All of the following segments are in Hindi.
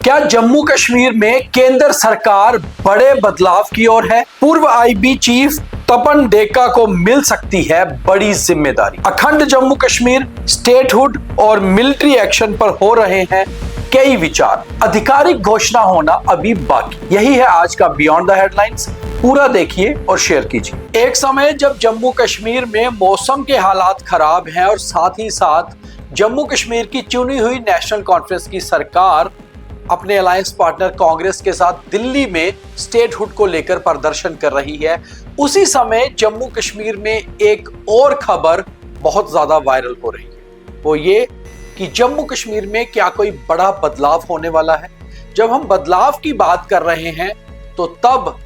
क्या जम्मू कश्मीर में केंद्र सरकार बड़े बदलाव की ओर है? पूर्व आईबी चीफ तपन डेका को मिल सकती है बड़ी जिम्मेदारी। अखंड जम्मू कश्मीर, स्टेटहुड और मिलिट्री एक्शन पर हो रहे हैं कई विचार। आधिकारिक घोषणा होना अभी बाकी। यही है आज का बियॉन्ड द हेडलाइंस। पूरा देखिए और शेयर कीजिए। एक समय जब जम्मू कश्मीर में मौसम के हालात खराब हैं और साथ ही साथ जम्मू कश्मीर की चुनी हुई नेशनल कॉन्फ्रेंस की सरकार अपने अलायंस पार्टनर कांग्रेस के साथ दिल्ली में स्टेटहुड को लेकर प्रदर्शन कर रही है, उसी समय जम्मू कश्मीर में एक और खबर बहुत ज्यादा वायरल हो रही है। वो ये कि जम्मू कश्मीर में क्या कोई बड़ा बदलाव होने वाला है। जब हम बदलाव की बात कर रहे हैं तो तब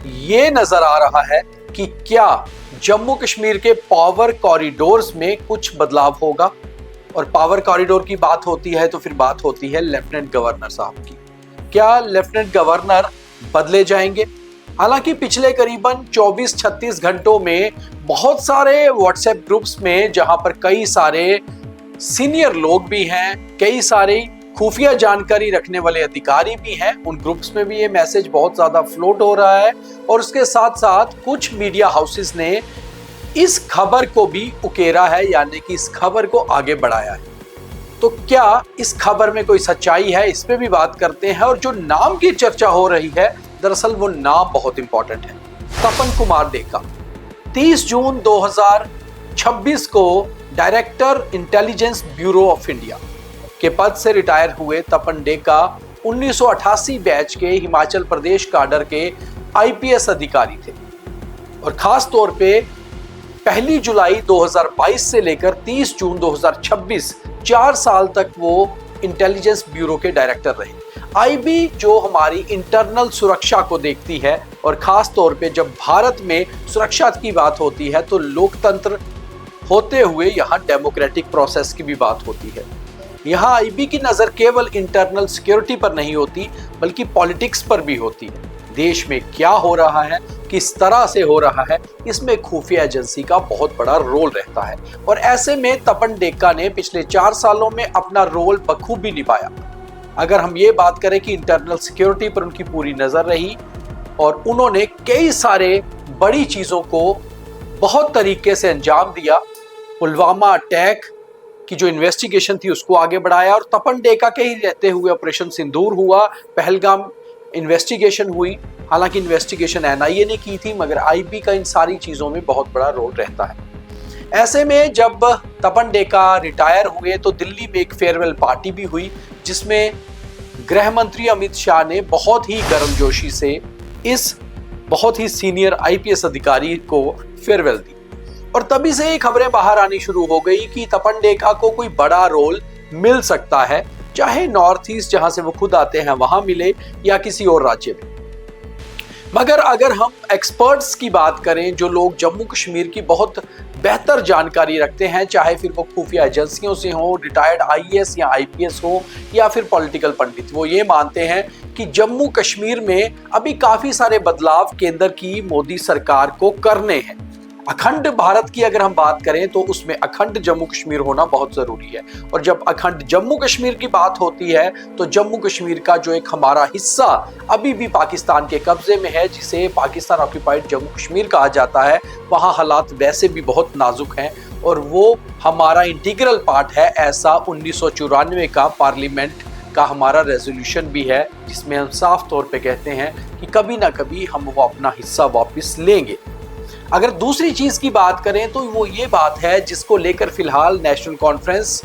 ये नजर आ रहा है कि क्या जम्मू कश्मीर के पावर कॉरिडोर्स में कुछ बदलाव होगा। और पावर कॉरिडोर की बात होती है तो फिर बात होती है लेफ्टिनेंट गवर्नर साहब की। क्या लेफ्टिनेंट गवर्नर बदले जाएंगे? हालांकि पिछले करीबन 24-36 घंटों में बहुत सारे व्हाट्सएप ग्रुप्स में, जहां पर कई सारे सीनियर लोग भी हैं, कई सारे खुफिया जानकारी रखने वाले अधिकारी भी हैं, उन ग्रुप्स में भी ये मैसेज बहुत ज्यादा फ्लोट हो रहा है। और उसके साथ साथ कुछ मीडिया हाउसेस ने इस खबर को भी उकेरा है, यानी कि इस खबर को आगे बढ़ाया है। तो क्या इस खबर में कोई सच्चाई है, इस पे भी बात करते हैं। और जो नाम की चर्चा हो रही है, दरअसल वो नाम बहुत इंपॉर्टेंट है। तपन कुमार डेका 30 जून 2026 को director intelligence bureau of India के पद से रिटायर हुए तपन डेका 1988 बैच के हिमाचल प्रदेश काडर के आईपीएस अधिकारी थे और खास तौर पे 1 जुलाई 2022 से लेकर 30 जून 2026 4 साल तक वो इंटेलिजेंस ब्यूरो के डायरेक्टर रहे। आईबी जो हमारी इंटरनल सुरक्षा को देखती है और खास तौर पे जब भारत में सुरक्षा की बात होती है तो लोकतंत्र होते हुए यहाँ डेमोक्रेटिक प्रोसेस की भी बात होती है। यहाँ आईबी की नजर केवल इंटरनल सिक्योरिटी पर नहीं होती बल्कि पॉलिटिक्स पर भी होती है। देश में क्या हो रहा है, किस तरह से हो रहा है, इसमें खुफिया एजेंसी का बहुत बड़ा रोल रहता है। और ऐसे में तपन डेका ने पिछले 4 सालों में अपना रोल बखूबी निभाया। अगर हम ये बात करें कि इंटरनल सिक्योरिटी पर उनकी पूरी नजर रही और उन्होंने कई सारे बड़ी चीजों को बहुत तरीके से अंजाम दिया। पुलवामा अटैक की जो इन्वेस्टिगेशन थी उसको आगे बढ़ाया और तपन डेका के ही रहते हुए ऑपरेशन सिंदूर हुआ, पहलगाम इन्वेस्टिगेशन हुई। हालांकि इन्वेस्टिगेशन एनआईए ने की थी, मगर आईबी का इन सारी चीजों में बहुत बड़ा रोल रहता है। ऐसे में जब तपन डेका रिटायर हुए तो दिल्ली में एक फेयरवेल पार्टी भी हुई, जिसमें गृह मंत्री अमित शाह ने बहुत ही गर्मजोशी से इस बहुत ही सीनियर आईपीएस अधिकारी को फेयरवेल दी। और तभी से ये खबरें बाहर आनी शुरू हो गई कि तपन डेका को कोई बड़ा रोल मिल सकता है, चाहे नॉर्थ ईस्ट जहां से वो खुद आते हैं वहां मिले या किसी और राज्य में। मगर अगर हम एक्सपर्ट्स की बात करें, जो लोग जम्मू कश्मीर की बहुत बेहतर जानकारी रखते हैं, चाहे फिर वो खुफिया एजेंसियों से हो, रिटायर्ड आईएएस या आईपीएस हो या फिर पॉलिटिकल पंडित, वो ये मानते हैं कि जम्मू कश्मीर में अभी काफी सारे बदलाव केंद्र की मोदी सरकार को करने हैं। अखंड भारत की अगर हम बात करें तो उसमें अखंड जम्मू कश्मीर होना बहुत जरूरी है। और जब अखंड जम्मू कश्मीर की बात होती है तो जम्मू कश्मीर का जो एक हमारा हिस्सा अभी भी पाकिस्तान के कब्जे में है, जिसे पाकिस्तान ऑक्यूपाइड जम्मू कश्मीर कहा जाता है, वहाँ हालात वैसे भी बहुत नाजुक हैं और वो हमारा इंटीग्रल पार्ट है। ऐसा 1994 का पार्लियामेंट का हमारा रेजोल्यूशन भी है, जिसमें हम साफ तौर पर कहते हैं कि कभी ना कभी हम वो अपना हिस्सा वापस लेंगे। अगर दूसरी चीज की बात करें तो वो ये बात है जिसको लेकर फिलहाल नेशनल कॉन्फ्रेंस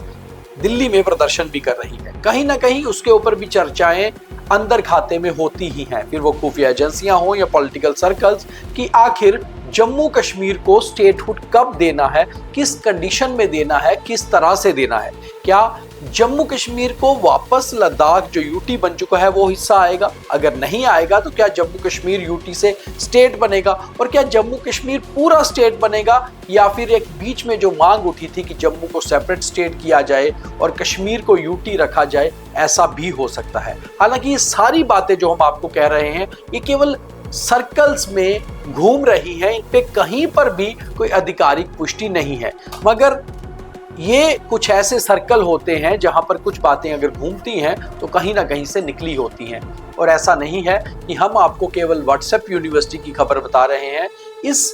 दिल्ली में प्रदर्शन भी कर रही है। कहीं ना कहीं उसके ऊपर भी चर्चाएं अंदर खाते में होती ही हैं, फिर वो खुफिया एजेंसियां हो या पॉलिटिकल सर्कल्स, कि आखिर जम्मू कश्मीर को स्टेटहुड कब देना है, किस कंडीशन में देना है, किस तरह से देना है। क्या जम्मू कश्मीर को वापस लद्दाख जो यूटी बन चुका है वो हिस्सा आएगा? अगर नहीं आएगा तो क्या जम्मू कश्मीर यूटी से स्टेट बनेगा? और क्या जम्मू कश्मीर पूरा स्टेट बनेगा, या फिर एक बीच में जो मांग उठी थी कि जम्मू को सेपरेट स्टेट किया जाए और कश्मीर को यूटी रखा जाए, ऐसा भी हो सकता है। हालांकि ये सारी बातें जो हम आपको कह रहे हैं ये केवल सर्कल्स में घूम रही हैं, इन पे कहीं पर भी कोई आधिकारिक पुष्टि नहीं है। मगर ये कुछ ऐसे सर्कल होते हैं जहां पर कुछ बातें अगर घूमती हैं तो कहीं ना कहीं से निकली होती हैं। और ऐसा नहीं है कि हम आपको केवल व्हाट्सएप यूनिवर्सिटी की खबर बता रहे हैं। इस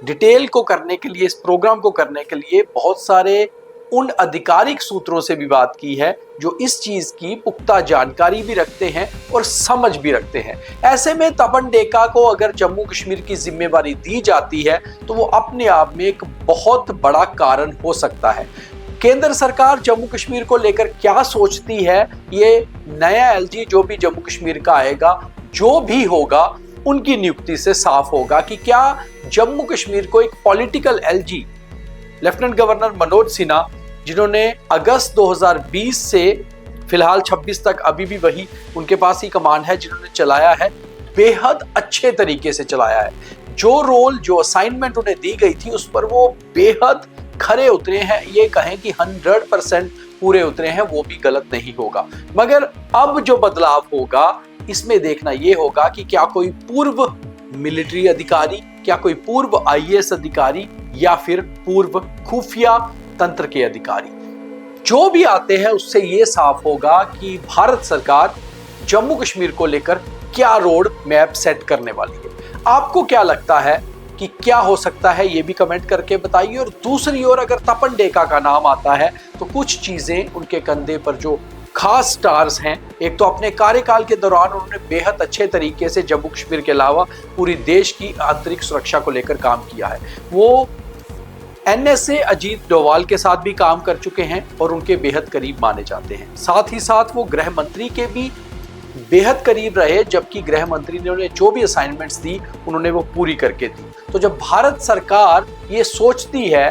डिटेल को करने के लिए, इस प्रोग्राम को करने के लिए बहुत सारे उन आधिकारिक सूत्रों से भी बात की है जो इस चीज की पुख्ता जानकारी भी रखते हैं और समझ भी रखते हैं। ऐसे में तपन डेका को अगर जम्मू कश्मीर की जिम्मेवारी दी जाती है तो वो अपने आप में एक बहुत बड़ा कारण हो सकता है। केंद्र सरकार जम्मू कश्मीर को लेकर क्या सोचती है, ये नया एलजी जो भी जम्मू कश्मीर का आएगा, जो भी होगा, उनकी नियुक्ति से साफ होगा कि क्या जम्मू कश्मीर को एक political LG lieutenant governor Manoj Sinha, जिन्होंने अगस्त 2020 से फिलहाल 26 तक अभी भी वही उनके पास ही कमान है, जिन्होंने चलाया है, बेहद अच्छे तरीके से चलाया है। जो रोल, जो असाइनमेंट उन्हें दी गई थी उस पर वो बेहद खरे उतरे हैं। ये कहें कि 100% पूरे उतरे हैं वो भी गलत नहीं होगा। मगर अब जो बदलाव होगा इसमें देखना ये होगा कि क्या कोई पूर्व मिलिट्री अधिकारी, क्या कोई पूर्व आईएएस अधिकारी या फिर पूर्व खुफिया तंत्र के अधिकारी, जो भी आते हैं उससे ये साफ होगा कि भारत सरकार जम्मू कश्मीर को लेकर क्या रोड मैप सेट करने वाली है। आपको क्या लगता है कि क्या हो सकता है, ये भी कमेंट करके बताइए। और दूसरी ओर अगर तपन डेका का नाम आता है तो कुछ चीजें उनके कंधे पर जो खास स्टार्स हैं, एक तो अपने कार्यकाल के दौरान उन्होंने बेहद अच्छे तरीके से जम्मू कश्मीर के अलावा पूरी देश की आंतरिक सुरक्षा को लेकर काम किया है। वो एनएसए अजीत डोवाल के साथ भी काम कर चुके हैं और उनके बेहद करीब माने जाते हैं। साथ ही साथ वो गृह मंत्री के भी बेहद करीब रहे, जबकि गृह मंत्री ने उन्हें जो भी असाइनमेंट्स दी उन्होंने वो पूरी करके दी। तो जब भारत सरकार ये सोचती है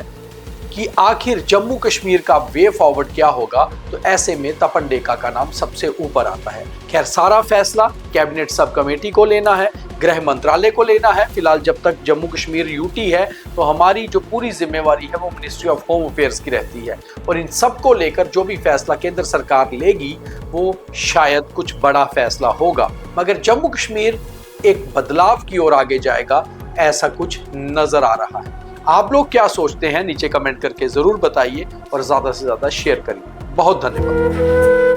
कि आखिर जम्मू कश्मीर का वे फॉरवर्ड क्या होगा, तो ऐसे में तपन डेका का नाम सबसे ऊपर आता है। खैर, सारा फैसला कैबिनेट सब कमेटी को लेना है, गृह मंत्रालय को लेना है। फिलहाल जब तक जम्मू कश्मीर यूटी है तो हमारी जो पूरी जिम्मेवारी है वो मिनिस्ट्री ऑफ होम अफेयर्स की रहती है। और इन सब को लेकर जो भी फैसला केंद्र सरकार लेगी वो शायद कुछ बड़ा फैसला होगा, मगर जम्मू कश्मीर एक बदलाव की ओर आगे जाएगा, ऐसा कुछ नजर आ रहा है। आप लोग क्या सोचते हैं नीचे कमेंट करके जरूर बताइए और ज्यादा से ज्यादा शेयर करिए। बहुत धन्यवाद।